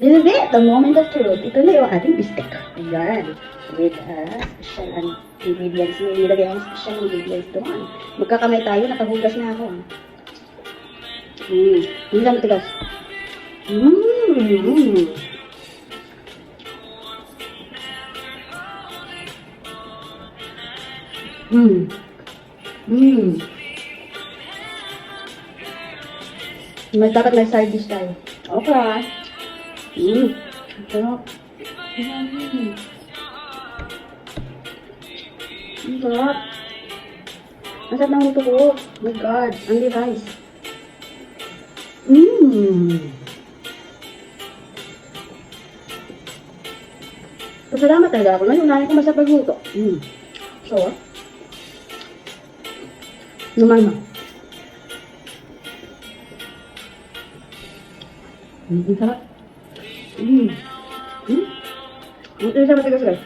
This is it, the moment of truth. Ito na yung ating bistek. Ayan. With special ingredients. May nilagay ang special ingredients doon. Magkakamay tayo, nakahugas na ako. Hindi lang matigas. May dapat may side dish tayo. Okay. Sarap. Ang sarap. Ang sarap ng luto ko. Oh my God. Ang device. Pasalamat talaga ako. Ngayon, ko masarap magluto. So, naman na. Ang sarap. Ang sarap matigas guys.